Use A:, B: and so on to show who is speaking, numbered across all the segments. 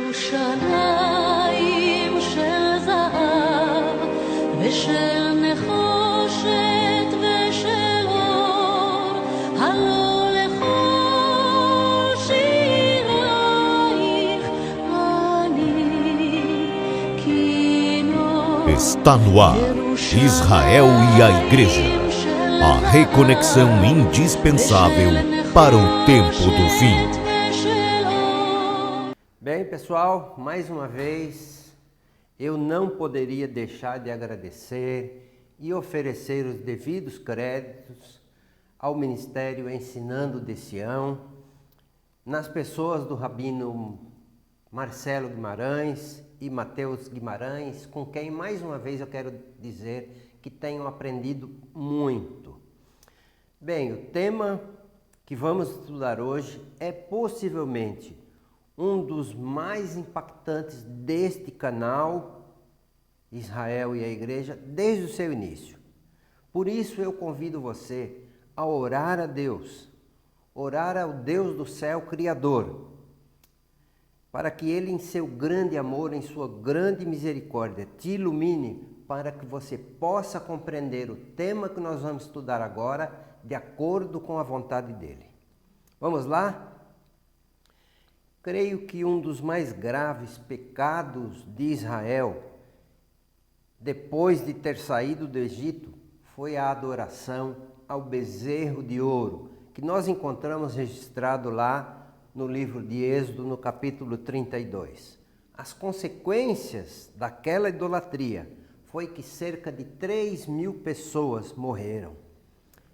A: ירושלים של זהב ושל נחושת ושל אור, הלא לכל שירייך אני כינור.
B: Está no ar, Israel e a Igreja, a reconexão indispensável para o tempo do fim.
C: Bem, pessoal, mais uma vez, eu não poderia deixar de agradecer e oferecer os devidos créditos ao Ministério Ensinando de Sião, nas pessoas do Rabino Marcelo Guimarães e Mateus Guimarães, com quem mais uma vez eu quero dizer que tenho aprendido muito. Bem, o tema que vamos estudar hoje é possivelmente um dos mais impactantes deste canal, Israel e a Igreja, desde o seu início. Por isso eu convido você a orar a Deus, orar ao Deus do céu Criador, para que Ele, em seu grande amor, em sua grande misericórdia, te ilumine para que você possa compreender o tema que nós vamos estudar agora de acordo com a vontade dEle. Vamos lá? Creio que um dos mais graves pecados de Israel, depois de ter saído do Egito, foi a adoração ao bezerro de ouro, que nós encontramos registrado lá no livro de Êxodo, no capítulo 32. As consequências daquela idolatria foi que cerca de 3.000 pessoas morreram.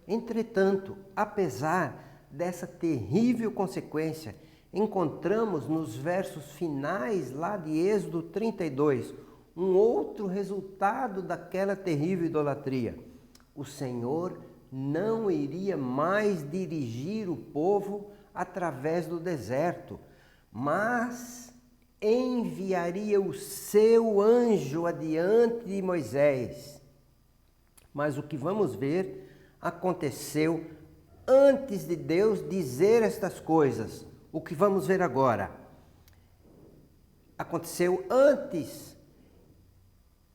C: Entretanto, apesar dessa terrível consequência, encontramos nos versos finais lá de Êxodo 32 um outro resultado daquela terrível idolatria. O Senhor não iria mais dirigir o povo através do deserto, mas enviaria o seu anjo adiante de Moisés. Mas o que vamos ver aconteceu antes de Deus dizer estas coisas. O que vamos ver agora aconteceu antes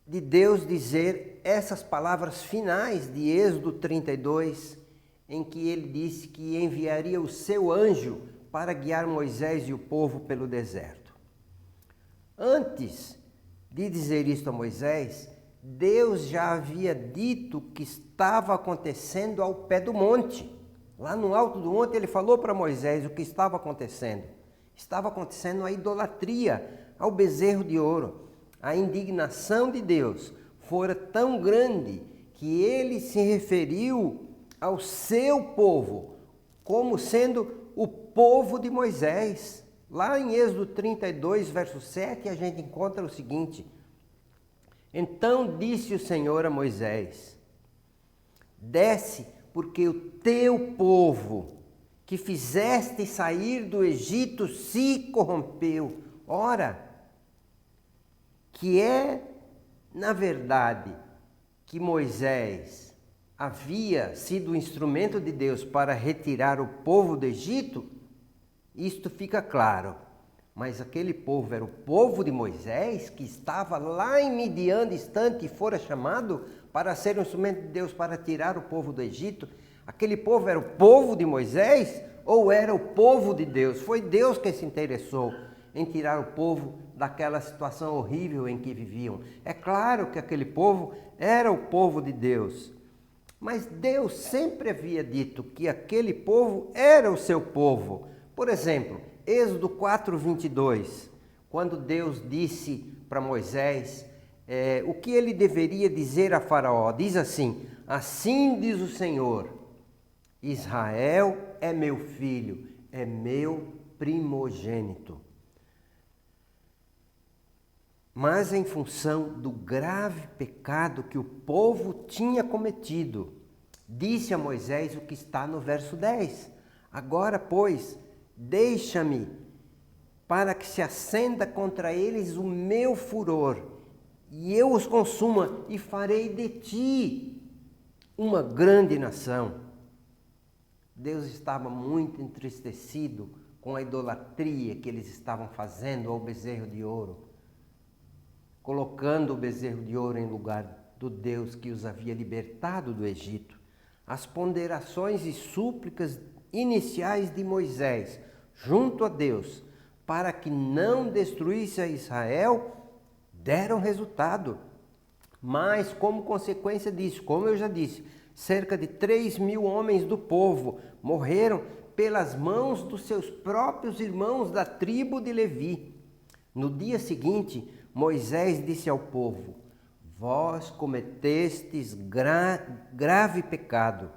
C: de Deus dizer essas palavras finais de Êxodo 32, em que ele disse que enviaria o seu anjo para guiar Moisés e o povo pelo deserto. Antes de dizer isto a Moisés, Deus já havia dito o que estava acontecendo ao pé do monte. Lá no alto do monte ele falou para Moisés o que estava acontecendo. Estava acontecendo a idolatria ao bezerro de ouro. A indignação de Deus fora tão grande que ele se referiu ao seu povo como sendo o povo de Moisés. Lá em Êxodo 32, verso 7, a gente encontra o seguinte: Então disse o Senhor a Moisés: Desce, porque o teu povo, que fizeste sair do Egito, se corrompeu. Ora, que é, na verdade, que Moisés havia sido o instrumento de Deus para retirar o povo do Egito, isto fica claro. Mas aquele povo era o povo de Moisés, que estava lá em Midian distante e fora chamado para ser um instrumento de Deus para tirar o povo do Egito. Aquele povo era o povo de Moisés ou era o povo de Deus? Foi Deus quem se interessou em tirar o povo daquela situação horrível em que viviam. É claro que aquele povo era o povo de Deus, mas Deus sempre havia dito que aquele povo era o seu povo. Por exemplo, Êxodo 4:22, quando Deus disse para Moisés o que ele deveria dizer a Faraó, diz assim: Assim diz o Senhor, Israel é meu filho, é meu primogênito. Mas em função do grave pecado que o povo tinha cometido, disse a Moisés o que está no verso 10. Agora, pois, deixa-me para que se acenda contra eles o meu furor, e eu os consuma, e farei de ti uma grande nação. Deus estava muito entristecido com a idolatria que eles estavam fazendo ao bezerro de ouro, colocando o bezerro de ouro em lugar do Deus que os havia libertado do Egito. As ponderações e súplicas iniciais de Moisés junto a Deus para que não destruísse a Israel deram resultado. Mas como consequência disso, como eu já disse, cerca de 3.000 homens do povo morreram pelas mãos dos seus próprios irmãos da tribo de Levi. No dia seguinte, Moisés disse ao povo: vós cometestes grave pecado,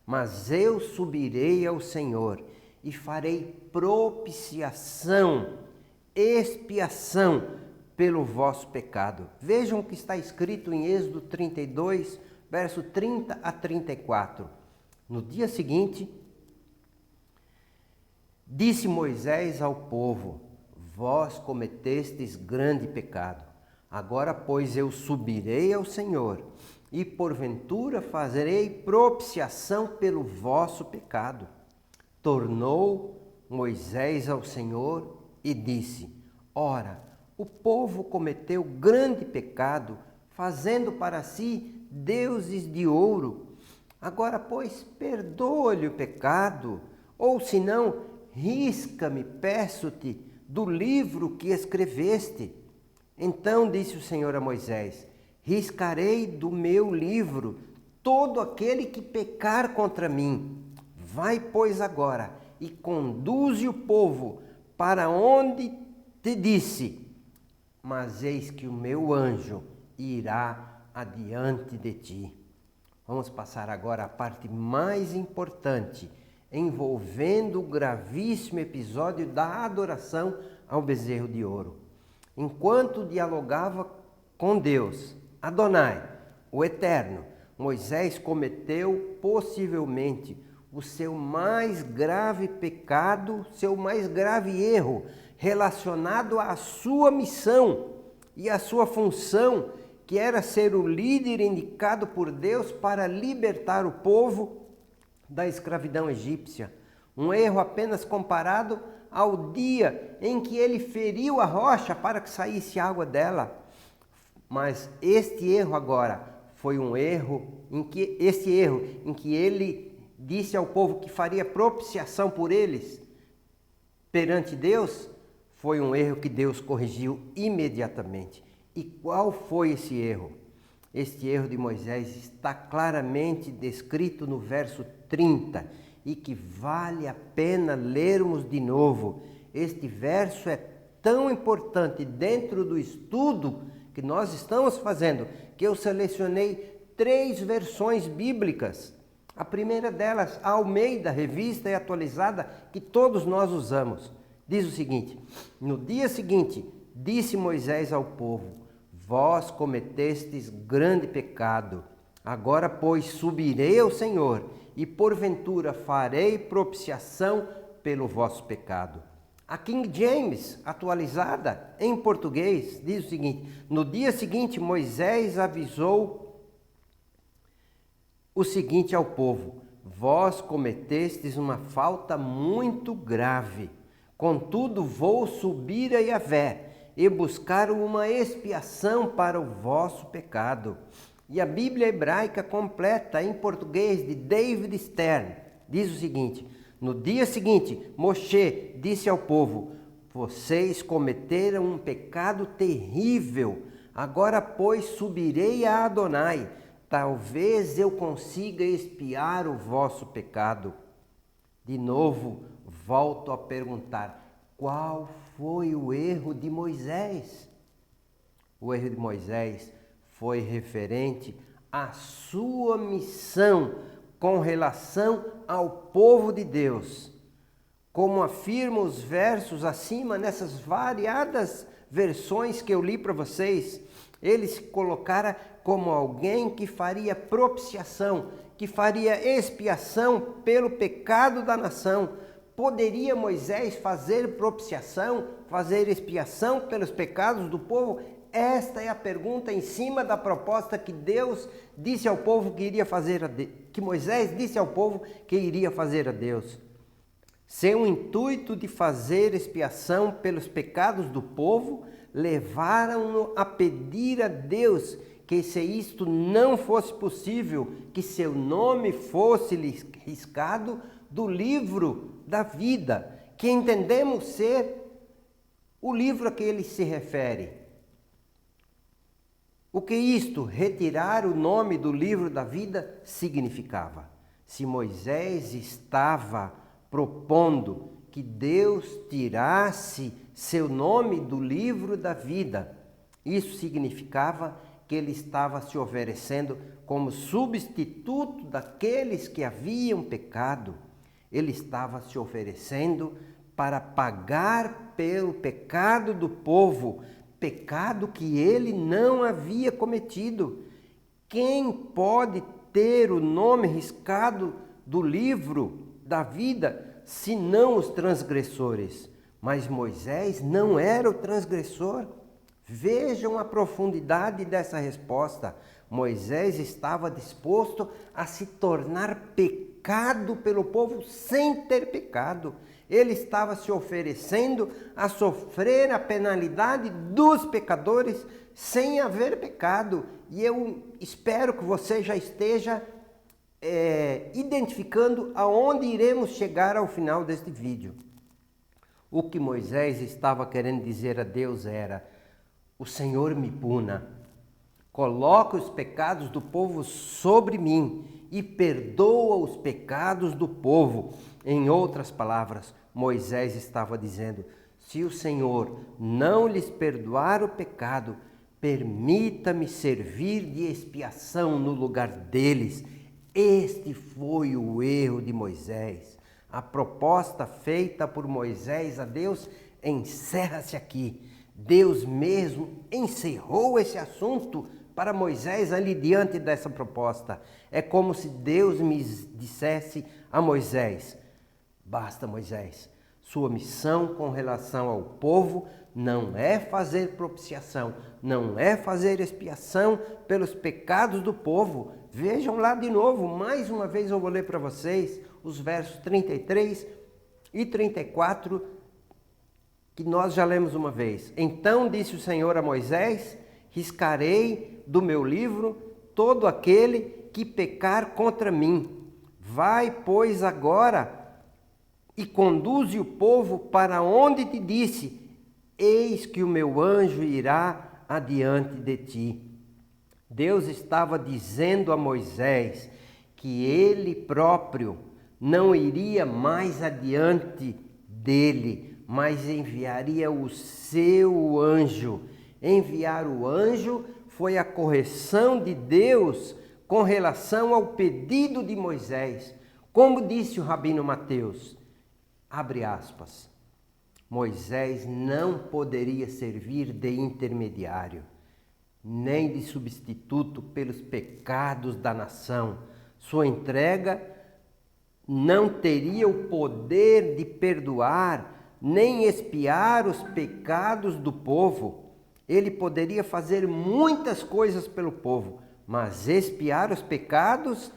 C: mas eu subirei ao Senhor e farei propiciação, expiação pelo vosso pecado. Vejam o que está escrito em Êxodo 32, verso 30 a 34. No dia seguinte, disse Moisés ao povo: vós cometestes grande pecado. Agora, pois, eu subirei ao Senhor e porventura farei propiciação pelo vosso pecado. Tornou Moisés ao Senhor e disse: ora, o povo cometeu grande pecado, fazendo para si deuses de ouro. Agora, pois, perdoa-lhe o pecado, ou senão, risca-me, peço-te, do livro que escreveste. Então disse o Senhor a Moisés: riscarei do meu livro todo aquele que pecar contra mim. Vai, pois, agora e conduze o povo para onde te disse, mas eis que o meu anjo irá adiante de ti. Vamos passar agora à parte mais importante, envolvendo o gravíssimo episódio da adoração ao bezerro de ouro. Enquanto dialogava com Deus, Adonai, o Eterno, Moisés cometeu possivelmente o seu mais grave pecado, seu mais grave erro, relacionado à sua missão e à sua função, que era ser o líder indicado por Deus para libertar o povo da escravidão egípcia. Um erro apenas comparado ao dia em que ele feriu a rocha para que saísse água dela. Mas este erro agora foi um erro em que ele disse ao povo que faria propiciação por eles perante Deus, foi um erro que Deus corrigiu imediatamente. E qual foi esse erro? Este erro de Moisés está claramente descrito no verso 30 e que vale a pena lermos de novo. Este verso é tão importante dentro do estudo que nós estamos fazendo, que eu selecionei 3 versões bíblicas. A primeira delas, a Almeida, revista e atualizada, que todos nós usamos. Diz o seguinte: no dia seguinte, disse Moisés ao povo: vós cometestes grande pecado. Agora, pois, subirei ao Senhor e porventura farei propiciação pelo vosso pecado. A King James, atualizada em português, diz o seguinte: no dia seguinte, Moisés avisou o seguinte ao povo: vós cometestes uma falta muito grave. Contudo, vou subir a Yahvé e buscar uma expiação para o vosso pecado. E a Bíblia hebraica completa em português de David Stern diz o seguinte: no dia seguinte, Moshe disse ao povo: vocês cometeram um pecado terrível. Agora, pois, subirei a Adonai. Talvez eu consiga expiar o vosso pecado. De novo, volto a perguntar: qual foi o erro de Moisés? O erro de Moisés foi referente à sua missão com relação ao povo de Deus. Como afirmam os versos acima, nessas variadas versões que eu li para vocês, ele se colocara como alguém que faria propiciação, que faria expiação pelo pecado da nação. Poderia Moisés fazer propiciação, fazer expiação pelos pecados do povo? Esta é a pergunta em cima da proposta que Deus disse ao povo que iria fazer que Moisés disse ao povo que iria fazer a Deus. sem o intuito de fazer expiação pelos pecados do povo, levaram-no a pedir a Deus que, se isto não fosse possível, que seu nome fosse riscado do livro da vida, que entendemos ser o livro a que ele se refere. O que isto, retirar o nome do livro da vida, significava? Se Moisés estava propondo que Deus tirasse seu nome do livro da vida, isso significava que ele estava se oferecendo como substituto daqueles que haviam pecado. Ele estava se oferecendo para pagar pelo pecado do povo, pecado que ele não havia cometido. Quem pode ter o nome riscado do livro da vida, senão os transgressores? Mas Moisés não era o transgressor. Vejam a profundidade dessa resposta. Moisés estava disposto a se tornar pecado pelo povo sem ter pecado. Ele estava se oferecendo a sofrer a penalidade dos pecadores sem haver pecado. E eu espero que você já esteja identificando aonde iremos chegar ao final deste vídeo. O que Moisés estava querendo dizer a Deus era: o Senhor me puna, coloca os pecados do povo sobre mim e perdoa os pecados do povo. Em outras palavras, Moisés estava dizendo: se o Senhor não lhes perdoar o pecado, permita-me servir de expiação no lugar deles. Este foi o erro de Moisés. A proposta feita por Moisés a Deus encerra-se aqui. Deus mesmo encerrou esse assunto para Moisés ali diante dessa proposta. É como se Deus me dissesse a Moisés: basta, Moisés, sua missão com relação ao povo não é fazer propiciação, não é fazer expiação pelos pecados do povo. Vejam lá de novo, mais uma vez eu vou ler para vocês os versos 33 e 34, que nós já lemos uma vez. Então disse o Senhor a Moisés: riscarei do meu livro todo aquele que pecar contra mim. Vai, pois, agora e conduze o povo para onde te disse: eis que o meu anjo irá adiante de ti. Deus estava dizendo a Moisés que ele próprio não iria mais adiante dele, mas enviaria o seu anjo. Enviar o anjo foi a correção de Deus com relação ao pedido de Moisés. Como disse o Rabino Mateus, abre aspas, Moisés não poderia servir de intermediário, nem de substituto pelos pecados da nação. Sua entrega não teria o poder de perdoar, nem expiar os pecados do povo. Ele poderia fazer muitas coisas pelo povo, mas expiar os pecados,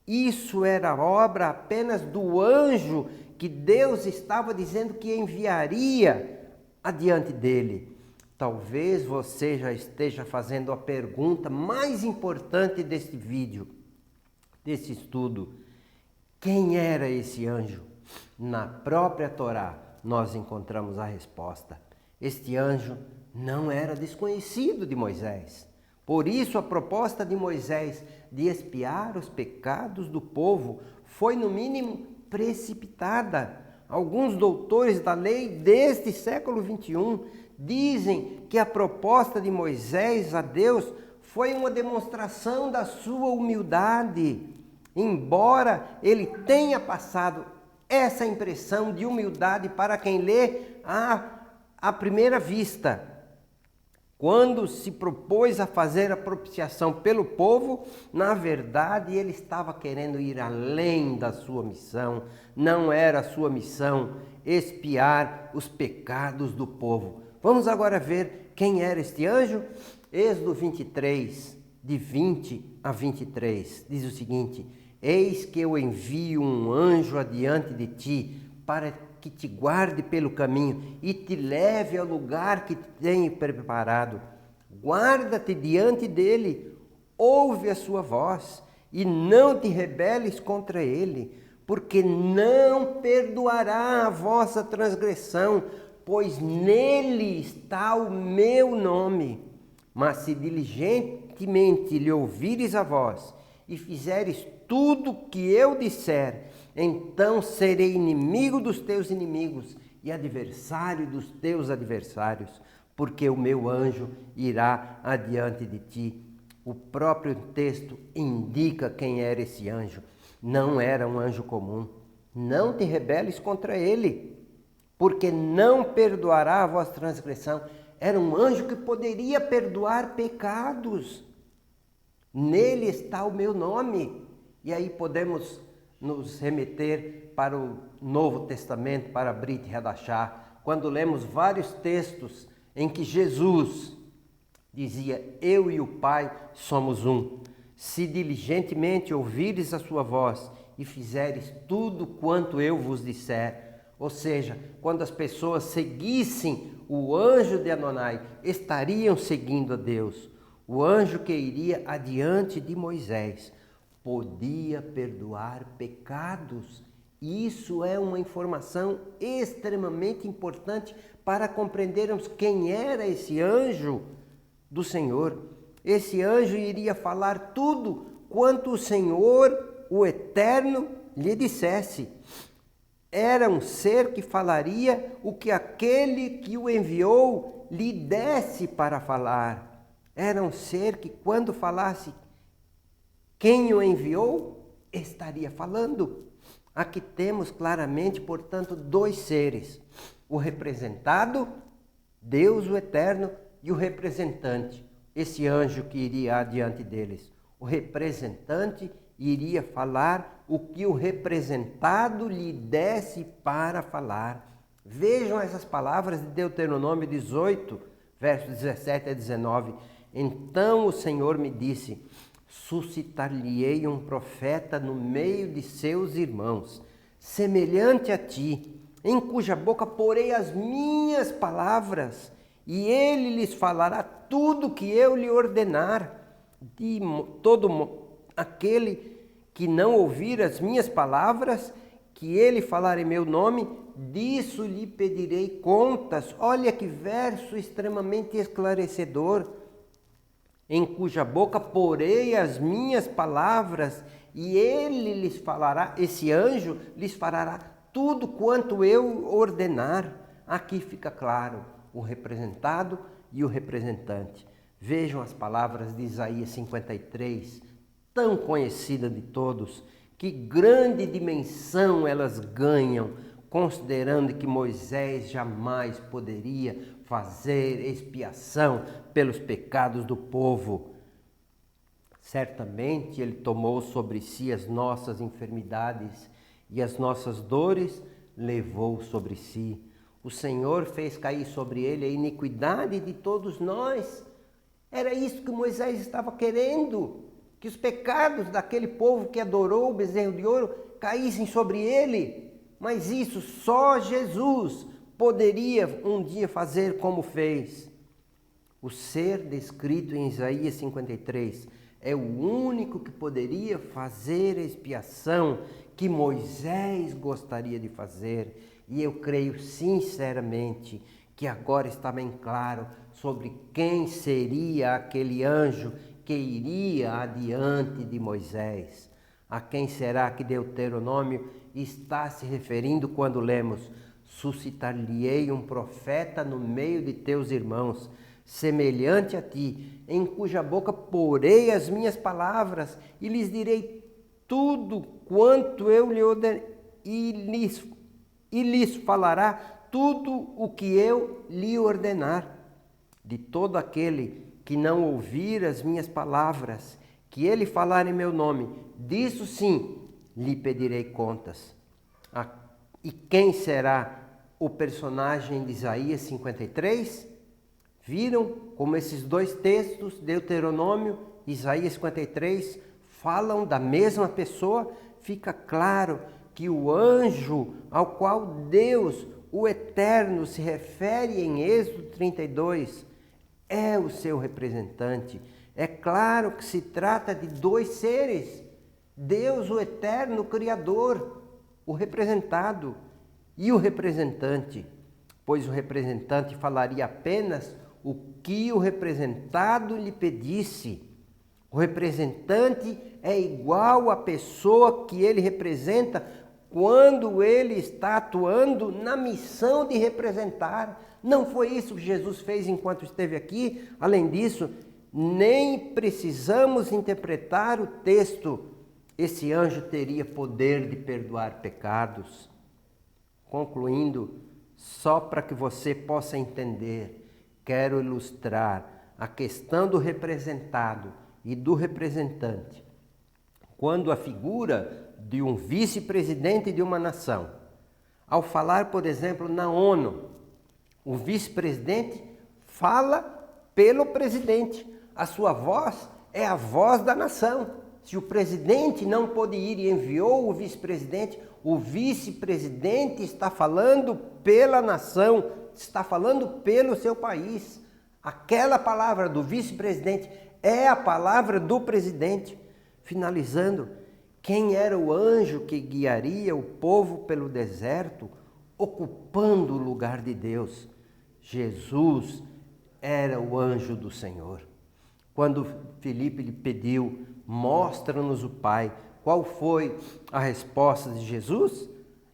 C: isso era obra apenas do anjo que Deus estava dizendo que enviaria adiante dele. Talvez você já esteja fazendo a pergunta mais importante deste vídeo, desse estudo: quem era esse anjo? Na própria Torá nós encontramos a resposta. Este anjo não era desconhecido de Moisés. Por isso a proposta de Moisés de expiar os pecados do povo foi no mínimo precipitada. Alguns doutores da lei deste século 21 dizem que a proposta de Moisés a Deus foi uma demonstração da sua humildade. Embora ele tenha passado essa impressão de humildade para quem lê à primeira vista, quando se propôs a fazer a propiciação pelo povo, na verdade ele estava querendo ir além da sua missão. Não era a sua missão expiar os pecados do povo. Vamos agora ver quem era este anjo? Êxodo 23, de 20 a 23, diz o seguinte: eis que eu envio um anjo adiante de ti, para que te guarde pelo caminho e te leve ao lugar que tenho preparado. Guarda-te diante dele, ouve a sua voz e não te rebeles contra ele, porque não perdoará a vossa transgressão, pois nele está o meu nome. Mas se diligentemente lhe ouvires a voz e fizeres tudo o que eu disser, então serei inimigo dos teus inimigos e adversário dos teus adversários, porque o meu anjo irá adiante de ti. O próprio texto indica quem era esse anjo. Não era um anjo comum. Não te rebeles contra ele, porque não perdoará a vossa transgressão. Era um anjo que poderia perdoar pecados. Nele está o meu nome. E aí podemos nos remeter para o Novo Testamento, para Brit Hadashah, quando lemos vários textos em que Jesus dizia: eu e o Pai somos um. Se diligentemente ouvires a sua voz e fizeres tudo quanto eu vos disser. Ou seja, quando as pessoas seguissem o anjo de Adonai, estariam seguindo a Deus. O anjo que iria adiante de Moisés podia perdoar pecados. Isso é uma informação extremamente importante para compreendermos quem era esse anjo do Senhor. Esse anjo iria falar tudo quanto o Senhor, o Eterno, lhe dissesse. Era um ser que falaria o que aquele que o enviou lhe desse para falar. Era um ser que, quando falasse quem o enviou, estaria falando. Aqui temos claramente, portanto, dois seres: o representado, Deus o Eterno, e o representante, esse anjo que iria adiante deles. O representante iria falar o que o representado lhe desse para falar. Vejam essas palavras de Deuteronômio 18, versos 17 a 19. Então o Senhor me disse: suscitar-lhe-ei um profeta no meio de seus irmãos, semelhante a ti, em cuja boca porei as minhas palavras, e ele lhes falará tudo o que eu lhe ordenar. De todo aquele que não ouvir as minhas palavras, que ele falar em meu nome, disso lhe pedirei contas. Olha que verso extremamente esclarecedor. Em cuja boca porei as minhas palavras, e ele lhes falará, esse anjo lhes falará tudo quanto eu ordenar. Aqui fica claro o representado e o representante. Vejam as palavras de Isaías 53, tão conhecida de todos. Que grande dimensão elas ganham, considerando que Moisés jamais poderia fazer expiação pelos pecados do povo. Certamente ele tomou sobre si as nossas enfermidades e as nossas dores levou sobre si. O Senhor fez cair sobre ele a iniquidade de todos nós. Era isso que Moisés estava querendo, que os pecados daquele povo que adorou o bezerro de ouro caíssem sobre ele. Mas isso só Jesus poderia um dia fazer como fez. O ser descrito em Isaías 53 é o único que poderia fazer a expiação que Moisés gostaria de fazer. E eu creio sinceramente que agora está bem claro sobre quem seria aquele anjo que iria adiante de Moisés. A quem será que Deuteronômio está se referindo quando lemos: suscitar-lhe-ei um profeta no meio de teus irmãos, semelhante a ti, em cuja boca porei as minhas palavras, e lhes direi tudo quanto eu lhe ordenei, e lhes falará tudo o que eu lhe ordenar. De todo aquele que não ouvir as minhas palavras, que ele falar em meu nome, disso sim lhe pedirei contas. E quem será o personagem de Isaías 53? Viram como esses dois textos, Deuteronômio e Isaías 53, falam da mesma pessoa? Fica claro que o anjo ao qual Deus, o Eterno, se refere em Êxodo 32 é o seu representante. É claro que se trata de dois seres, Deus, o Eterno, o Criador, o representado e o representante, pois o representante falaria apenas o que o representado lhe pedisse. O representante é igual à pessoa que ele representa quando ele está atuando na missão de representar. Não foi isso que Jesus fez enquanto esteve aqui? Além disso, nem precisamos interpretar o texto. Esse anjo teria poder de perdoar pecados. Concluindo, só para que você possa entender, quero ilustrar a questão do representado e do representante. Quando a figura de um vice-presidente de uma nação, ao falar, por exemplo, na ONU, o vice-presidente fala pelo presidente. A sua voz é a voz da nação. Se o presidente não pôde ir e enviou o vice-presidente está falando pela nação, está falando pelo seu país. Aquela palavra do vice-presidente é a palavra do presidente. Finalizando, quem era o anjo que guiaria o povo pelo deserto, ocupando o lugar de Deus? Jesus era o anjo do Senhor. Quando Filipe lhe pediu, mostra-nos o Pai, qual foi a resposta de Jesus?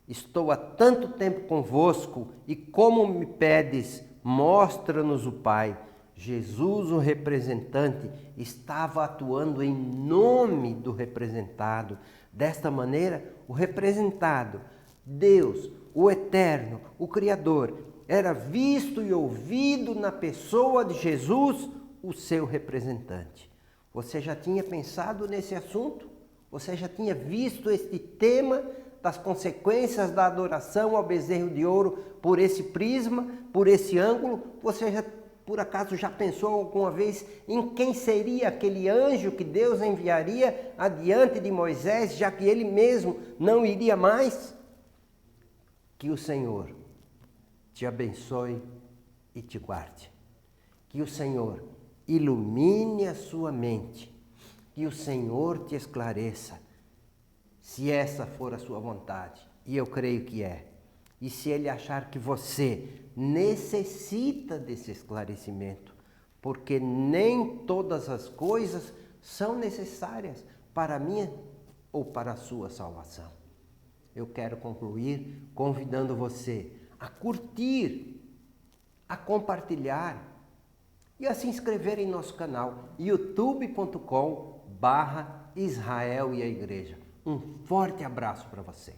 C: Estou há tanto tempo convosco e como me pedes, mostra-nos o Pai. Jesus, o representante, estava atuando em nome do representado. Desta maneira, o representado, Deus, o Eterno, o Criador, era visto e ouvido na pessoa de Jesus, o seu representante. Você já tinha pensado nesse assunto? Você já tinha visto este tema das consequências da adoração ao bezerro de ouro por esse prisma, por esse ângulo? Você já, por acaso, já pensou alguma vez em quem seria aquele anjo que Deus enviaria adiante de Moisés, já que ele mesmo não iria mais? Que o Senhor te abençoe e te guarde. Que o Senhor ilumine a sua mente. Que o Senhor te esclareça, se essa for a sua vontade, e eu creio que é. E se Ele achar que você necessita desse esclarecimento, porque nem todas as coisas são necessárias para a minha ou para a sua salvação. Eu quero concluir convidando você a curtir, a compartilhar e a se inscrever em nosso canal youtube.com/Israel e a Igreja. Um forte abraço para você.